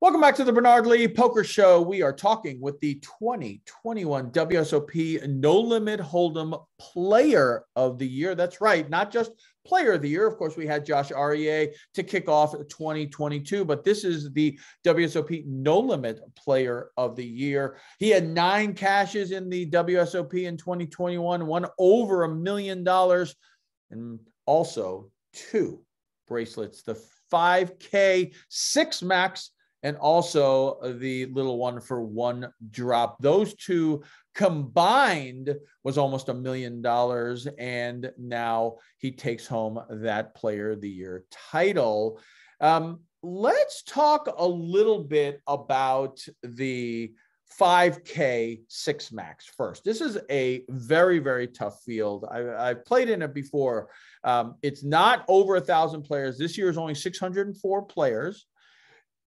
Welcome back to the Bernard Lee Poker Show. We are talking with the 2021 WSOP No Limit Hold'em Player of the Year. That's right, not just Player of the Year. Of course, we had Josh Arieh to kick off 2022, but this is the WSOP No Limit Player of the Year. He had 9 cashes in the WSOP in 2021, won over $1 million, and also 2 bracelets, the 5K 6 max, and also the little one for 1 drop. Those 2 combined was almost $1 million. And now he takes home that Player of the Year title. Let's talk a little bit about the 5K 6 max first. This is a very, very tough field. I've played in it before. It's not over 1,000 players. This year is only 604 players.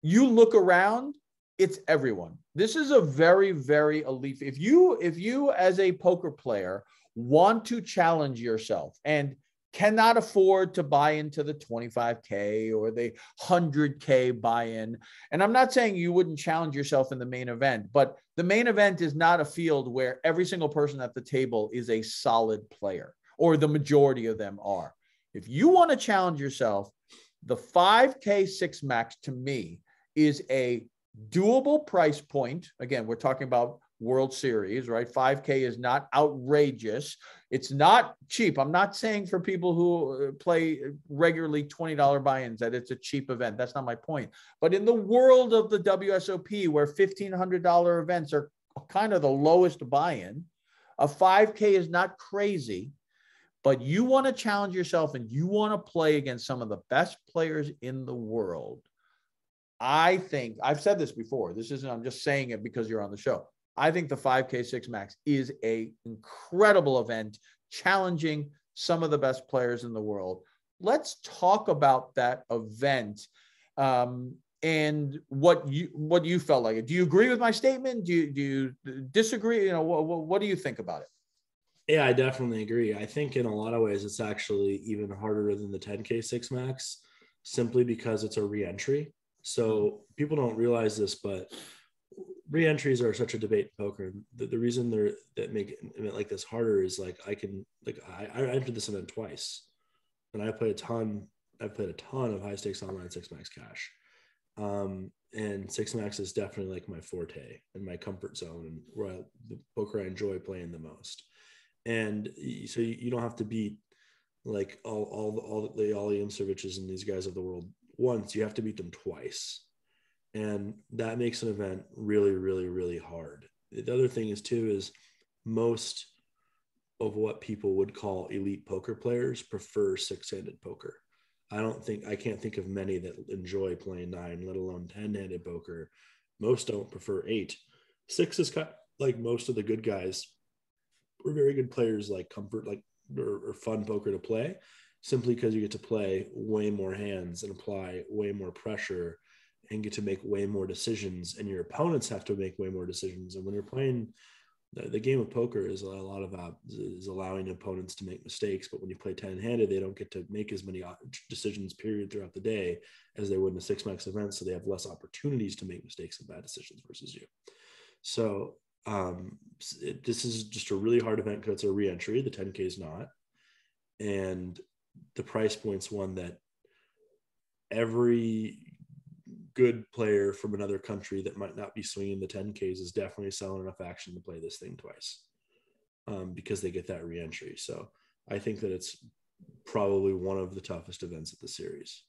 You look around, it's everyone. This is a very, very elite. If you as a poker player want to challenge yourself and cannot afford to buy into the 25K or the 100K buy-in, and I'm not saying you wouldn't challenge yourself in the main event, but the main event is not a field where every single person at the table is a solid player, or the majority of them are. If you want to challenge yourself, the 5K 6 max to me is a doable price point. Again, we're talking about World Series, right? 5K is not outrageous. It's not cheap. I'm not saying for people who play regularly $20 buy-ins that it's a cheap event. That's not my point. But in the world of the WSOP, where $1,500 events are kind of the lowest buy-in, a 5K is not crazy. But you want to challenge yourself and you want to play against some of the best players in the world. I think, I've said this before, I'm just saying it because you're on the show. I think the 5K 6 max is an incredible event, challenging some of the best players in the world. Let's talk about that event and what you felt like. Do you agree with my statement? Do you disagree? What do you think about it? Yeah, I definitely agree. I think in a lot of ways, it's actually even harder than the 10K 6 max, simply because it's a re-entry. So people don't realize this, but re-entries are such a debate in poker. The reason that make an event like this harder is I entered this event twice, and I've played a ton of high stakes online 6 max cash. And 6 max is definitely my forte and my comfort zone, and where the poker I enjoy playing the most. And so you don't have to beat all the Imsoviches and these guys of the world once. You have to beat them twice, and that makes an event really, really, really hard. The other thing is most of what people would call elite poker players prefer 6-handed poker. I can't think of many that enjoy playing 9, let alone 10-handed poker. Most don't prefer 8. 6 is kind of like most of the good guys. We're very good players, comfort, or fun poker to play, simply because you get to play way more hands and apply way more pressure and get to make way more decisions, and your opponents have to make way more decisions. And when you're playing, the game of poker is a lot of is allowing opponents to make mistakes. But when you play 10-handed, they don't get to make as many decisions period throughout the day as they would in a 6 max event. So they have less opportunities to make mistakes and bad decisions versus you. So this is just a really hard event because it's a re-entry. The 10K is not. And the price point's one that every good player from another country that might not be swinging the 10Ks is definitely selling enough action to play this thing twice, because they get that re-entry. So I think that it's probably one of the toughest events of the series.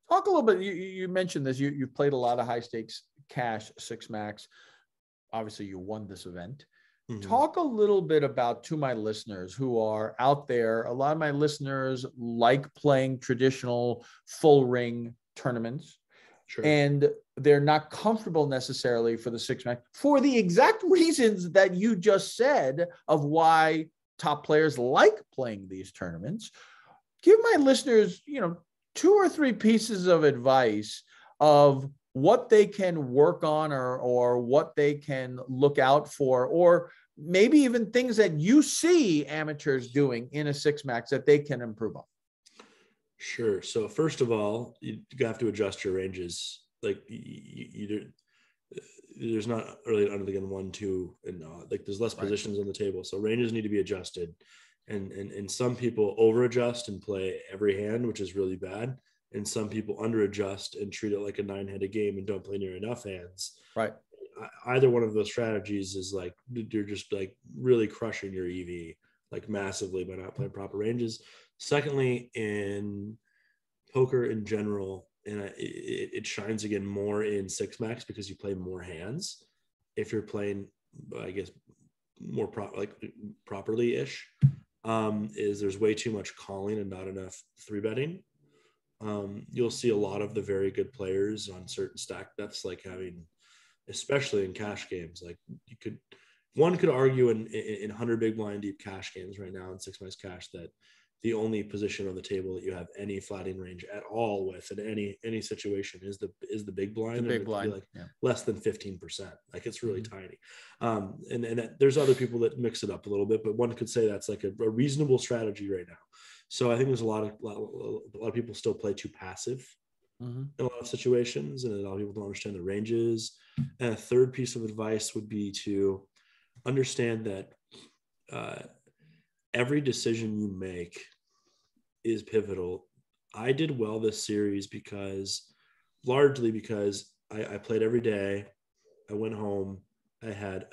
Talk a little bit. You mentioned this. You've played a lot of high stakes cash 6 max. Obviously, you won this event. Mm-hmm. Talk a little bit about, to my listeners who are out there, a lot of my listeners like playing traditional full ring tournaments. Sure. And they're not comfortable necessarily for the 6 max for the exact reasons that you just said of why top players like playing these tournaments. Give my listeners, 2 or 3 pieces of advice of what they can work on or what they can look out for, or maybe even things that you see amateurs doing in a 6 max that they can improve on. Sure. So first of all, you have to adjust your ranges like there's not really under the gun 1, 2, and like there's less positions on the table. So ranges need to be adjusted. And some people over adjust and play every hand, which is really bad. And some people under adjust and treat it like a 9-handed game and don't play near enough hands. Right. Either one of those strategies is like, you're just like really crushing your EV like massively by not playing proper ranges. Secondly, in poker in general, and it shines again more in 6-max because you play more hands. If you're playing, I guess, more properly-ish, is there's way too much calling and not enough 3-betting. You'll see a lot of the very good players on certain stack depths, like having, especially in cash games, like one could argue in 100 big blind deep cash games right now in 6-max cash that the only position on the table that you have any flatting range at all with in any situation is the big blind. The big blind, like less than 15%. Like it's really tiny. And there's other people that mix it up a little bit, but one could say that's like a reasonable strategy right now. So I think there's a lot of people still play too passive in a lot of situations, and a lot of people don't understand the ranges. And a third piece of advice would be to understand that every decision you make is pivotal. I did well this series largely because I played every day. I went home. I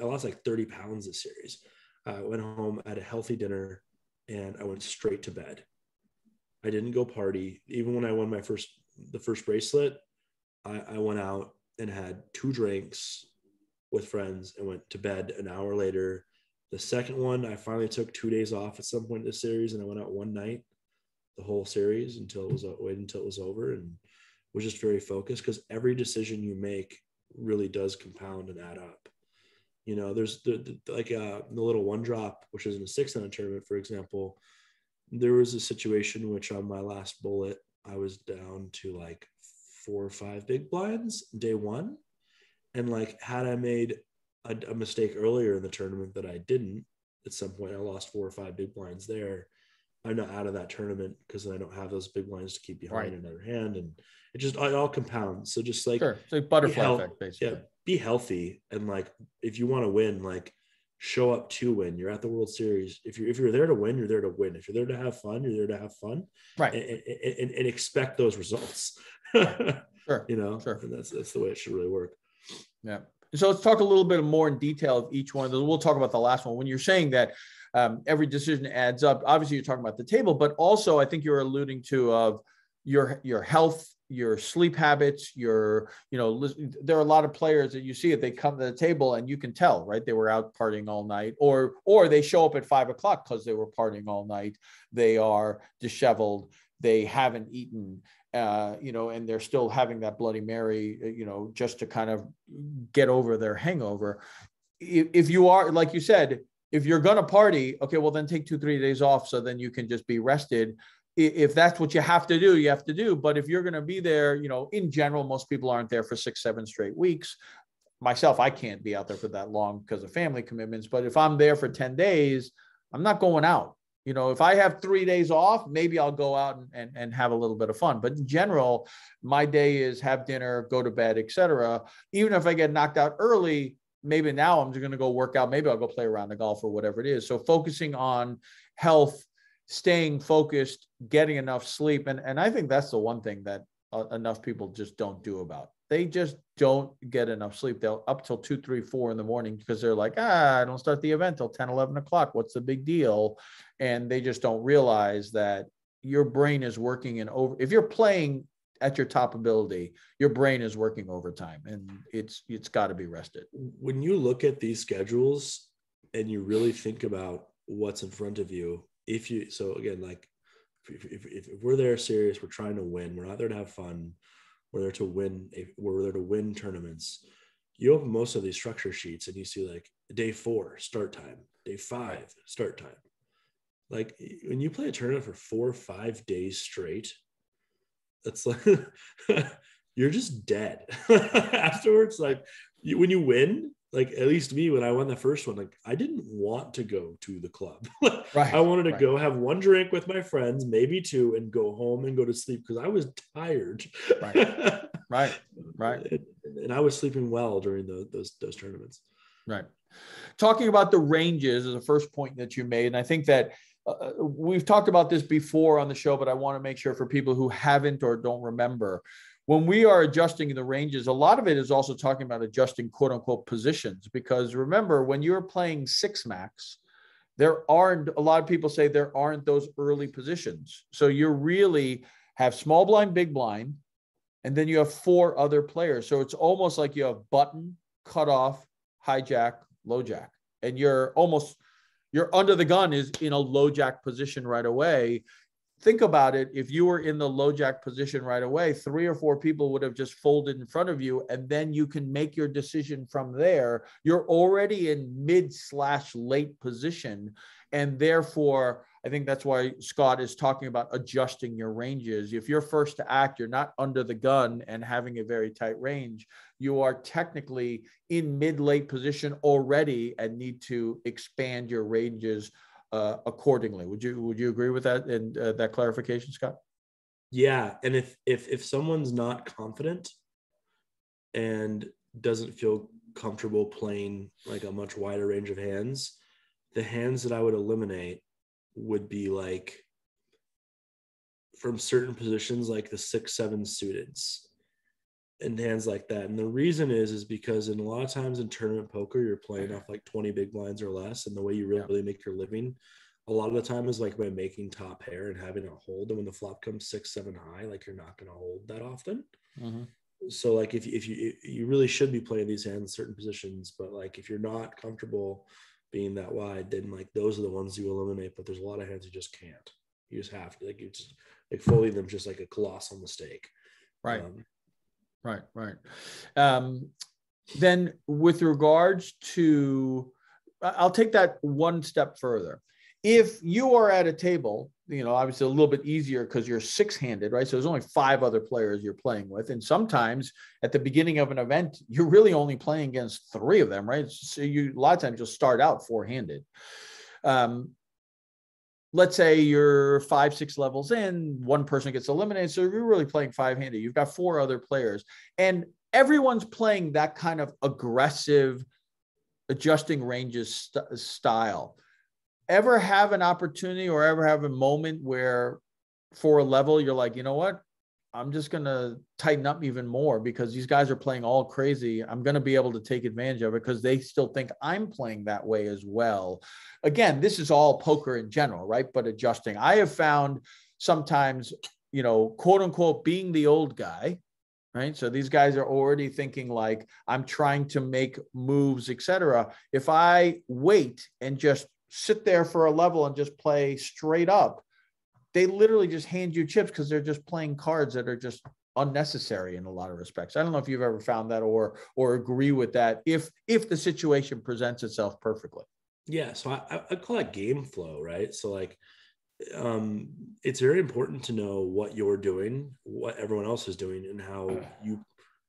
lost like 30 pounds this series. I went home, I had a healthy dinner, and I went straight to bed. I didn't go party. Even when I won the first bracelet, I went out and had 2 drinks with friends and went to bed an hour later. The second one, I finally took 2 days off at some point in the series, and I went out one night, the whole series until it was over, and was just very focused, because every decision you make really does compound and add up. You know, there's the little one drop, which is in a 6-handed tournament, for example. There was a situation in which on my last bullet, I was down to like 4 or 5 big blinds day one. And like, had I made a mistake earlier in the tournament that I didn't, at some point I lost 4 or 5 big blinds there. I'm not out of that tournament because I don't have those big blinds to keep behind another hand. And it all compounds. So just like, sure. So butterfly effect, basically. Yeah, be healthy. And like, if you want to win, like show up to win. You're at the World Series. If you're there to win, you're there to win. If you're there to have fun, you're there to have fun. Right. And expect those results. Sure. You know, sure. And that's the way it should really work. Yeah. So let's talk a little bit more in detail of each one of those. We'll talk about the last one. When you're saying that every decision adds up, obviously you're talking about the table, but also I think you're alluding to of your health, your sleep habits, there are a lot of players that you see it, they come to the table and you can tell, right? They were out partying all night, or they show up at 5 o'clock because they were partying all night. They are disheveled. They haven't eaten. And they're still having that Bloody Mary, just to kind of get over their hangover. If you are, like you said, if you're going to party, okay, well then take 2-3 days off. So then you can just be rested. If that's what you have to do, you have to do. But if you're going to be there, in general, most people aren't there for 6-7 straight weeks. Myself, I can't be out there for that long because of family commitments. But if I'm there for 10 days, I'm not going out. If I have 3 days off, maybe I'll go out and have a little bit of fun. But in general, my day is have dinner, go to bed, etc. Even if I get knocked out early, maybe now I'm just going to go work out. Maybe I'll go play around the golf or whatever it is. So focusing on health, staying focused, getting enough sleep. And I think that's the one thing that enough people just don't do about. They just don't get enough sleep. They'll up till 2, 3, 4 in the morning because they're like, I don't start the event till 10, 11 o'clock. What's the big deal? And they just don't realize that your brain is working if you're playing at your top ability, your brain is working overtime, and it's got to be rested. When you look at these schedules and you really think about what's in front of you, if we're there serious, we're trying to win, we're not there to have fun, we're there to win. We're there to win tournaments. You open most of these structure sheets and you see like day 4 start time, day 5 start time. Like when you play a tournament for 4 or 5 days straight, it's like you're just dead afterwards. Like when you win, like at least me, when I won the first one, like I didn't want to go to the club. I wanted to go have 1 drink with my friends, maybe 2, and go home and go to sleep because I was tired. Right. Right. And I was sleeping well during those tournaments. Right. Talking about the ranges is the first point that you made. And I think that we've talked about this before on the show, but I want to make sure for people who haven't or don't remember, when we are adjusting the ranges, a lot of it is also talking about adjusting quote unquote positions, because remember, when you're playing six max, there aren't, a lot of people say there aren't those early positions. So you really have small blind, big blind, and then you have four other players. So it's almost like you have button, cutoff, hijack, low jack, and you're under the gun is in a low jack position right away. Think about it. If you were in the low jack position right away, 3 or 4 people would have just folded in front of you, and then you can make your decision from there. You're already in mid/late position. And therefore, I think that's why Scott is talking about adjusting your ranges. If you're first to act, you're not under the gun and having a very tight range. You are technically in mid-late position already and need to expand your ranges accordingly. Would you agree with that and that clarification, Scott? Yeah, and if someone's not confident and doesn't feel comfortable playing like a much wider range of hands, the hands that I would eliminate would be like from certain positions, like the 6-7 suiteds and hands like that. And the reason is because in a lot of times in tournament poker, you're playing off like 20 big blinds or less. And the way you really make your living a lot of the time is like by making top pair and having a hold. And when the flop comes 6-7 high, like you're not going to hold that often. Mm-hmm. So like if you really should be playing these hands in certain positions, but like if you're not comfortable being that wide, then like those are the ones you eliminate. But there's a lot of hands you just can't. You just have to, like, you just like folding them just like a colossal mistake. Right. Right. Then with regards to, I'll take that one step further. If you are at a table, obviously a little bit easier because you're 6-handed, right? So there's only 5 other players you're playing with. And sometimes at the beginning of an event, you're really only playing against 3 of them, right? So a lot of times you'll start out 4-handed. Let's say you're 5-6 levels in, one person gets eliminated. So you're really playing 5-handed. You've got 4 other players and everyone's playing that kind of aggressive adjusting ranges style. Ever have an opportunity or ever have a moment where for a level, you're like, you know what? I'm just going to tighten up even more because these guys are playing all crazy. I'm going to be able to take advantage of it because they still think I'm playing that way as well. Again, this is all poker in general, right? But adjusting. I have found sometimes, quote unquote, being the old guy, right? So these guys are already thinking like, I'm trying to make moves, etc. If I wait and just sit there for a level and just play straight up, they literally just hand you chips because they're just playing cards that are just unnecessary in a lot of respects. I don't know if you've ever found that or agree with that if the situation presents itself perfectly. Yeah, so I call that game flow, right? So like it's very important to know what you're doing, what everyone else is doing, and how you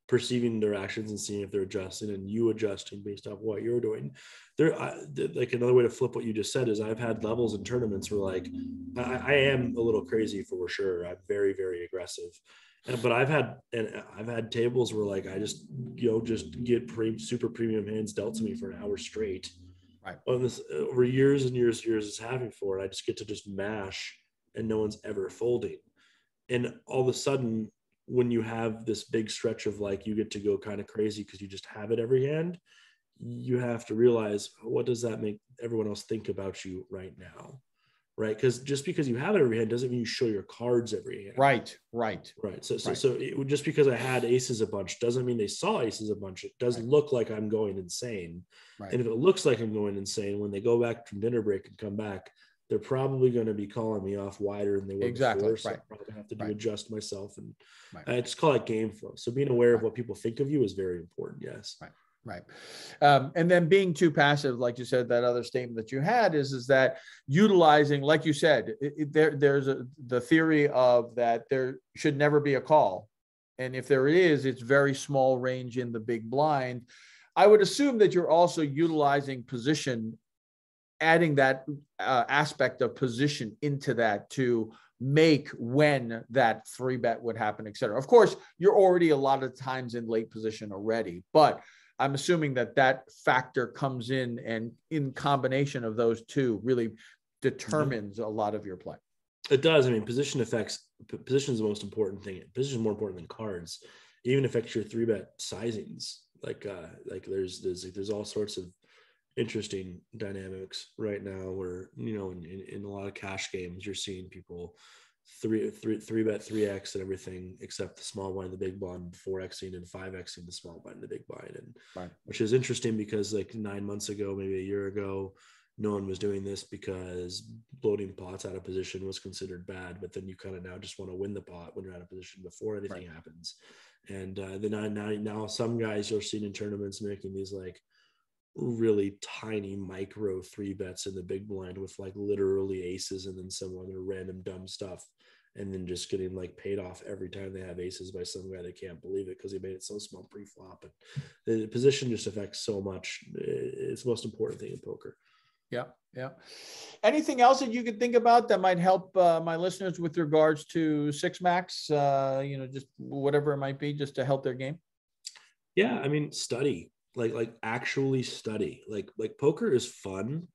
perceiving their actions and seeing if they're adjusting and you adjusting based off what you're doing. Like another way to flip what you just said is I've had levels in tournaments where like I am a little crazy for sure. I'm very, very aggressive. But I've had tables where like I just get super premium hands dealt to me for an hour straight. Right. On this over years and years it's happening for, and I just get to just mash and no one's ever folding. And all of a sudden, when you have this big stretch of like you get to go kind of crazy because you just have it every hand, you have to realize, what does that make everyone else think about you right now? Right? Because just because you have it every hand doesn't mean you show your cards every hand. Right. So just because I had aces a bunch doesn't mean they saw aces a bunch. It does look like I'm going insane. Right. And if it looks like I'm going insane, when they go back from dinner break and come back, they're probably going to be calling me off wider than they were before. So I probably have to adjust myself. And I just call it game flow. So being aware of what people think of you is very important. Yes. Right. And then being too passive, like you said, that other statement that you had is that utilizing, like you said, there's the theory of that there should never be a call. And if there is, it's very small range in the big blind. I would assume that you're also utilizing position, adding that aspect of position into that to make when that 3-bet would happen, et cetera. Of course, you're already a lot of times in late position already, but I'm assuming that that factor comes in, and in combination of those two really determines a lot of your play. It does. I mean, position is the most important thing. Position is more important than cards. It even affects your 3-bet sizings. Like there's all sorts of interesting dynamics right now where, you know, in a lot of cash games, you're seeing people three bet 3x and everything except the small blind, the big blind, 4xing and 5xing the small blind, the big blind, and right. Which is interesting because like 9 months ago, maybe a year ago, no one was doing this because bloating pots out of position was considered bad. But then you kind of now just want to win the pot when you're out of position before anything happens. And then now some guys you're seeing in tournaments making these like really tiny micro 3-bets in the big blind with like literally aces and then some other random dumb stuff, and then just getting like paid off every time they have aces by some guy that can't believe it because he made it so small pre-flop. And the position just affects so much. It's the most important thing in poker. Yeah. Yeah. Anything else that you could think about that might help my listeners with regards to six max, just whatever it might be, just to help their game? Yeah. I mean, study, like actually study, like poker is fun.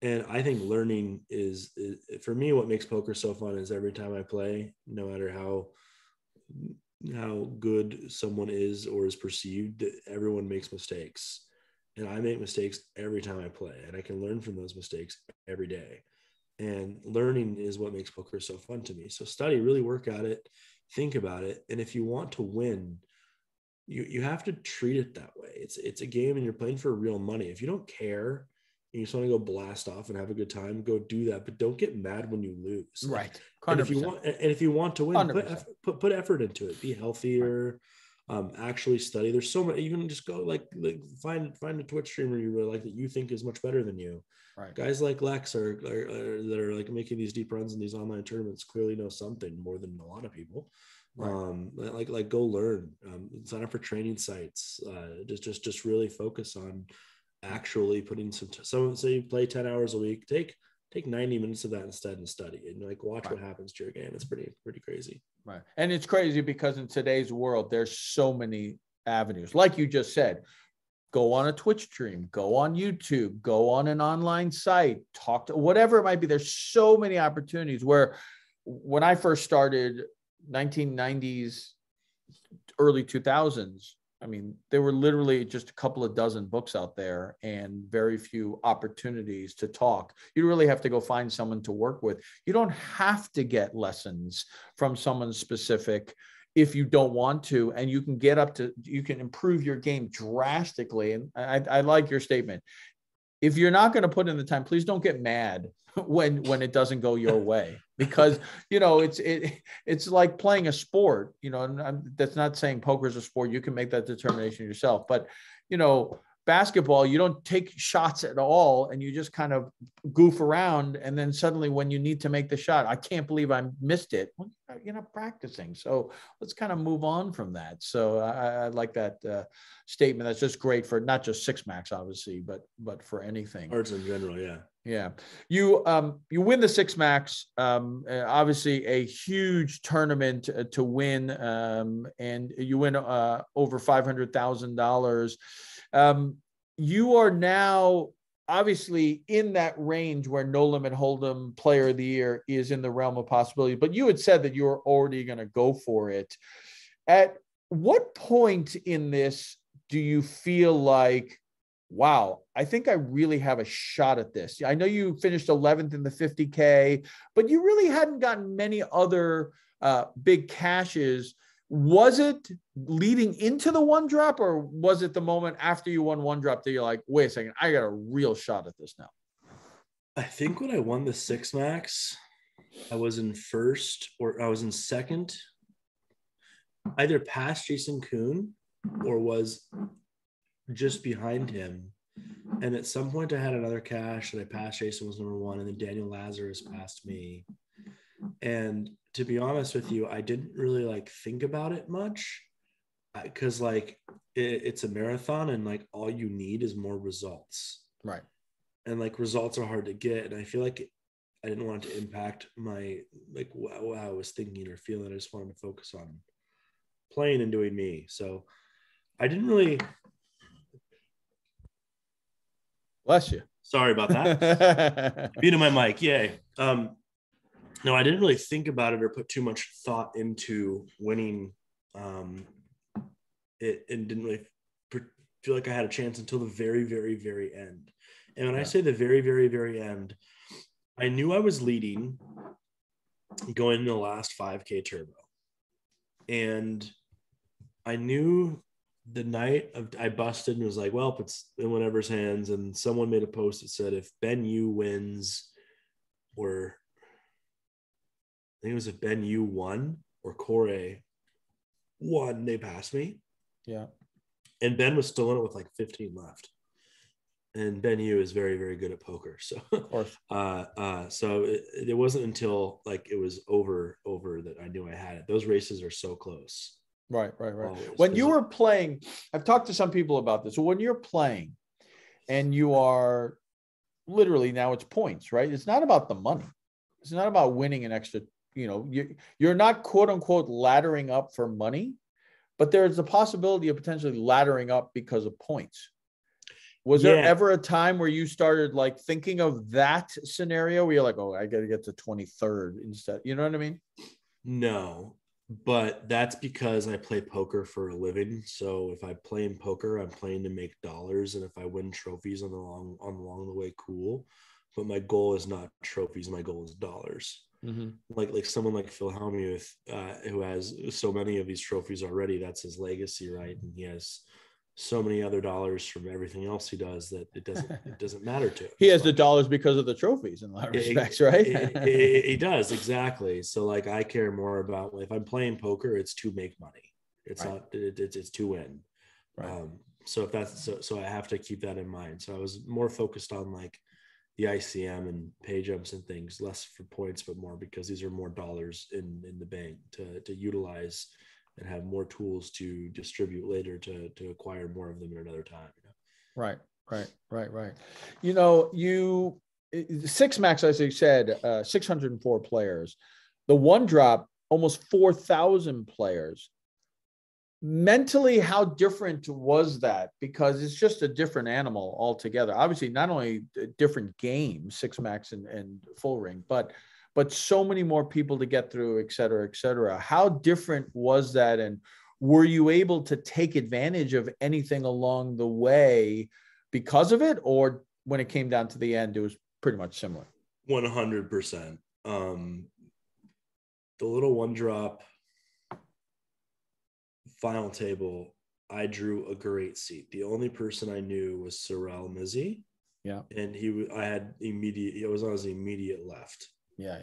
And I think learning is for me, what makes poker so fun is every time I play, no matter how good someone is or is perceived, everyone makes mistakes. And I make mistakes every time I play, and I can learn from those mistakes every day. And learning is what makes poker so fun to me. So study, really work at it, think about it. And if you want to win, you have to treat it that way. It's a game and you're playing for real money. If you don't care and you just want to go blast off and have a good time, go do that. But don't get mad when you lose. Right. 100%. And if you want to win, put effort into it. Be healthier. Right. Actually study. There's so many. Even just go like find a Twitch streamer you really like that you think is much better than you. Right. Guys like Lex are that are like making these deep runs in these online tournaments clearly know something more than a lot of people. Right. Like go learn. Sign up for training sites. Just really focus on actually putting some. Say you play 10 hours a week. Take 90 minutes of that instead and study and like watch what happens to your game. It's pretty crazy. Right. And it's crazy because in today's world, there's so many avenues. Like you just said, go on a Twitch stream, go on YouTube, go on an online site, talk to whatever it might be. There's so many opportunities where when I first started 1990s, early 2000s, I mean, there were literally just a couple of dozen books out there and very few opportunities to talk. You really have to go find someone to work with. You don't have to get lessons from someone specific if you don't want to, and you can you can improve your game drastically. And I like your statement. If you're not going to put in the time, please don't get mad when it doesn't go your way, because it's like playing a sport. And that's not saying poker is a sport. You can make that determination yourself, but basketball, you don't take shots at all and you just kind of goof around, and then suddenly when you need to make the shot, I can't believe I missed it. Well, you're not practicing, so let's kind of move on from that. So I like that statement. That's just great for not just six max, obviously, but for anything. Cards in general, yeah. Yeah. You win the six max, obviously a huge tournament to win, and you win over $500,000. You are now obviously in that range where No Limit Hold'em Player of the Year is in the realm of possibility, but you had said that you were already going to go for it. At what point in this do you feel like, wow, I think I really have a shot at this? I know you finished 11th in the 50K, but you really hadn't gotten many other big cashes. Was it leading into the one drop, or was it the moment after you won one drop that you're like, wait a second, I got a real shot at this now? I think when I won the six max, I was in first or I was in second, either past Jason Kuhn or was just behind him. And at some point I had another cash and I passed Jason, was number one, and then Daniel Lazarus passed me. And to be honest with you, I didn't really think about it much because it's a marathon and all you need is more results. Right. And results are hard to get. And I feel like I didn't want it to impact my, like, what I was thinking or feeling. I just wanted to focus on playing and doing me. So I didn't really. Bless you. Sorry about that. Muted my mic. Yay. No, I didn't really think about it or put too much thought into winning it, and didn't really feel like I had a chance until the very, very, very end. And when I say the very, very, very end, I knew I was leading going into the last 5K turbo. And I knew the night of I busted and was like, well, it's in whatever's hands. And someone made a post that said, if Ben Yu wins, or I think it was if Ben Yu won or Corey won, they passed me. Yeah. And Ben was still in it with like 15 left. And Ben Yu is very, very good at poker. So, of course. So it wasn't until like it was over that I knew I had it. Those races are so close. Right. Always. When you were playing, I've talked to some people about this. So when you're playing and you are literally, now it's points, right? It's not about the money. It's not about winning an extra, you're not quote unquote laddering up for money, but there's a possibility of potentially laddering up because of points. Was there ever a time where you started like thinking of that scenario where you're like, oh, I got to get to 23rd instead? You know what I mean? No, but that's because I play poker for a living. So if I play in poker, I'm playing to make dollars. And if I win trophies along the way, cool. But my goal is not trophies. My goal is dollars. Mm-hmm. Like someone like Phil Hellmuth, who has so many of these trophies already, that's his legacy, right? And he has so many other dollars from everything else he does that it doesn't matter to him. He has the dollars because of the trophies in a lot of respects, right? He does, exactly. So like I care more about, if I'm playing poker, it's to make money. It's not, it's to win. Right. So if that's so I have to keep that in mind. So I was more focused on like the ICM and pay jumps and things, less for points, but more because these are more dollars in the bank to utilize and have more tools to distribute later to acquire more of them at another time. Right. Six max, as you said, 604 players. The one drop, almost 4,000 players. Mentally, how different was that? Because it's just a different animal altogether. Obviously, not only different games, six max and full ring, but so many more people to get through, et cetera, et cetera. How different was that? And were you able to take advantage of anything along the way because of it? Or when it came down to the end, it was pretty much similar? 100%. The little one drop final table, I drew a great seat. The only person I knew was Sorel Mizzi. Yeah. And it was on his immediate left. Yeah.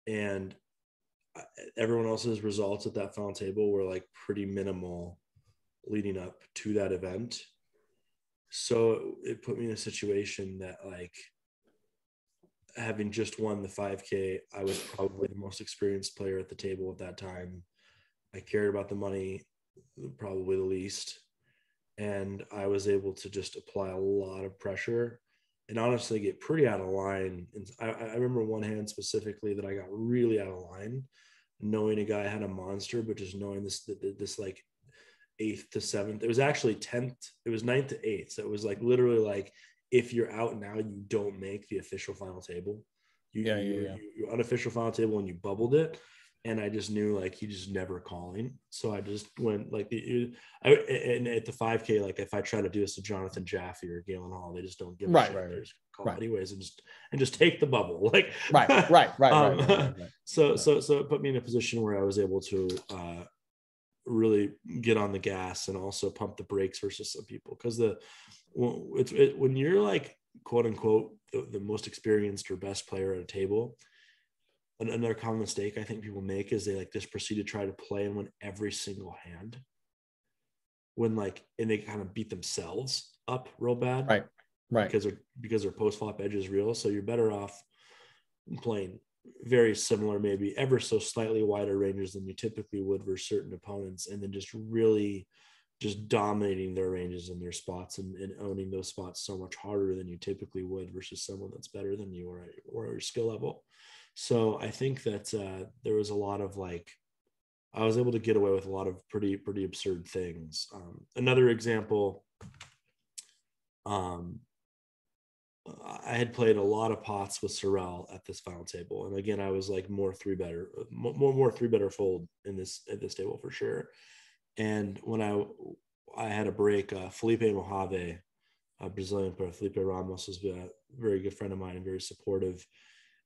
And everyone else's results at that final table were like pretty minimal leading up to that event. So it put me in a situation that, like, having just won the 5K, I was probably the most experienced player at the table at that time. I cared about the money probably the least. And I was able to just apply a lot of pressure and honestly get pretty out of line. And I remember one hand specifically that I got really out of line, knowing a guy had a monster, but just knowing this like 8th to 7th. It was actually 10th. It was 9th to 8th. So it was like literally like, if you're out now, you don't make the official final table. You're unofficial final table and you bubbled it. And I just knew like he just never calling. So I just went like and at the 5K, like if I try to do this to Jonathan Jaffe or Galen Hall, they just don't give a shit. They just call anyways and just take the bubble. Like right. So it put me in a position where I was able to really get on the gas and also pump the brakes versus some people, because when you're like quote unquote the most experienced or best player at a table, another common mistake I think people make is they like just proceed to try to play and win every single hand and they kind of beat themselves up real bad, right, because their post flop edge is real. So you're better off playing very similar, maybe ever so slightly wider ranges than you typically would versus certain opponents, and then just really just dominating their ranges and their spots and owning those spots so much harder than you typically would versus someone that's better than you or your skill level. So I think that there was a lot of like, I was able to get away with a lot of pretty absurd things. Another example, I had played a lot of pots with Sorrel at this final table, and again, I was like more three better fold in this at this table for sure. And when I had a break, Felipe Mojave, a Brazilian player, Felipe Ramos was a very good friend of mine and very supportive.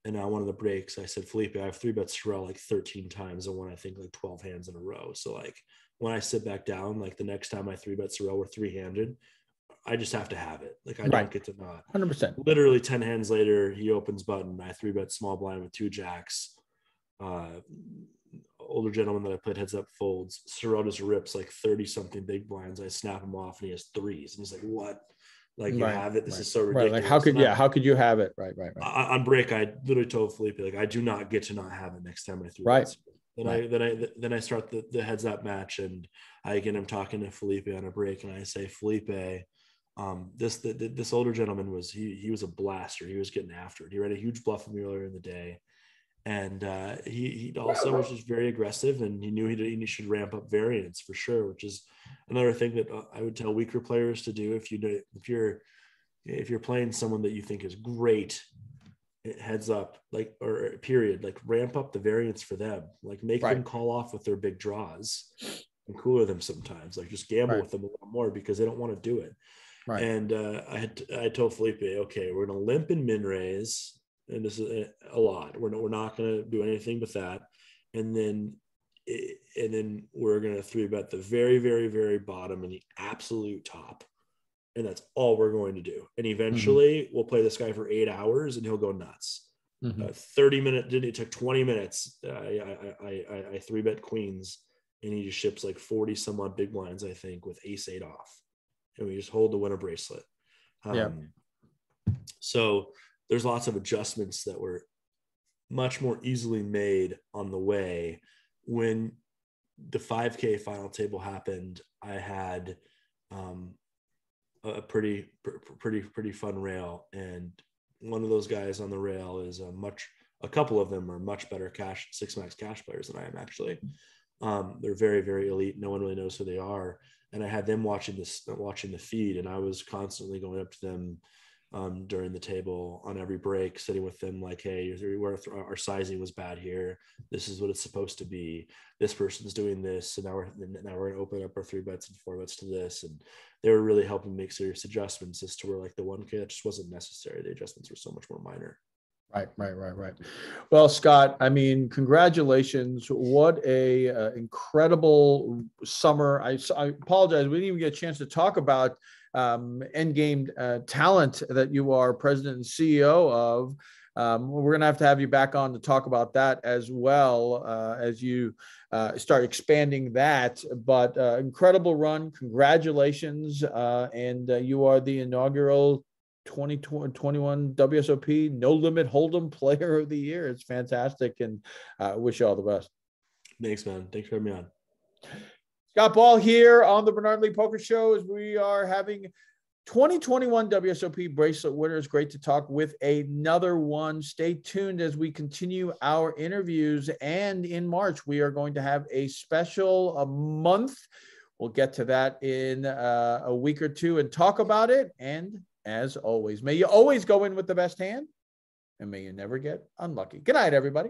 And on one of the breaks, I said, Felipe, I have 3-bet Sorrel like 13 times and won, I think, like 12 hands in a row. So like when I sit back down, like the next time I 3-bet Sorrel, we're 3-handed. I just have to have it. Like I don't get to not. 100%. Literally 10 hands later, he opens button. I 3-bet small blind with 2 jacks. Older gentleman that I played heads up folds. Sorrel just rips like 30 something big blinds. I snap him off and he has 3s. And he's like, what? Like you have it. This is so ridiculous. Like how could you have it? Right. On break, I literally told Felipe, like, I do not get to not have it next time I threw right. it. Then I start the heads up match, and I'm talking to Felipe on a break, and I say, Felipe, this older gentleman was he was a blaster. He was getting after it. He ran a huge bluff with me earlier in the day, and he also was just very aggressive, and he knew he should ramp up variance for sure, which is another thing that I would tell weaker players to do. If you're playing someone that you think is great, heads up, like, or period, like ramp up the variance for them, like make them call off with their big draws and cooler them sometimes, like just gamble with them a little more because they don't want to do it. Right. And I told Felipe, okay, we're going to limp and min raise. And this is a lot. We're not going to do anything with that. And then we're going to 3-bet the very, very, very bottom and the absolute top. And that's all we're going to do. And eventually we'll play this guy for 8 hours and he'll go nuts. 30 minutes, it took 20 minutes. I 3-bet queens and he just ships like 40 some odd big blinds, I think, with ace-8 off. And we just hold the winner bracelet. So there's lots of adjustments that were much more easily made on the way. When the 5K final table happened, I had a pretty fun rail, and one of those guys on the rail is a couple of them are much better six max cash players than I am actually. They're very, very elite. No one really knows who they are. And I had them watching the feed, and I was constantly going up to them during the table on every break, sitting with them like, hey, our sizing was bad here. This is what it's supposed to be. This person's doing this. And now we're going to open up our 3-bets and 4-bets to this. And they were really helping make serious adjustments as to where like the 1K, that just wasn't necessary. The adjustments were so much more minor. Right. Well, Scott, I mean, congratulations. What a incredible summer. I apologize. We didn't even get a chance to talk about Endgame talent that you are president and CEO of. We're going to have you back on to talk about that as well as you start expanding that. But incredible run. Congratulations. And you are the inaugural 2021 WSOP No Limit Hold'em Player of the Year. It's fantastic, and wish you all the best. Thanks, man. Thanks for having me on. Scott Ball here on the Bernard Lee Poker Show as we are having 2021 WSOP bracelet winners. Great to talk with another one. Stay tuned as we continue our interviews, and in March we are going to have a special month. We'll get to that in a week or two and talk about it. And as always, may you always go in with the best hand, and may you never get unlucky. Good night, everybody.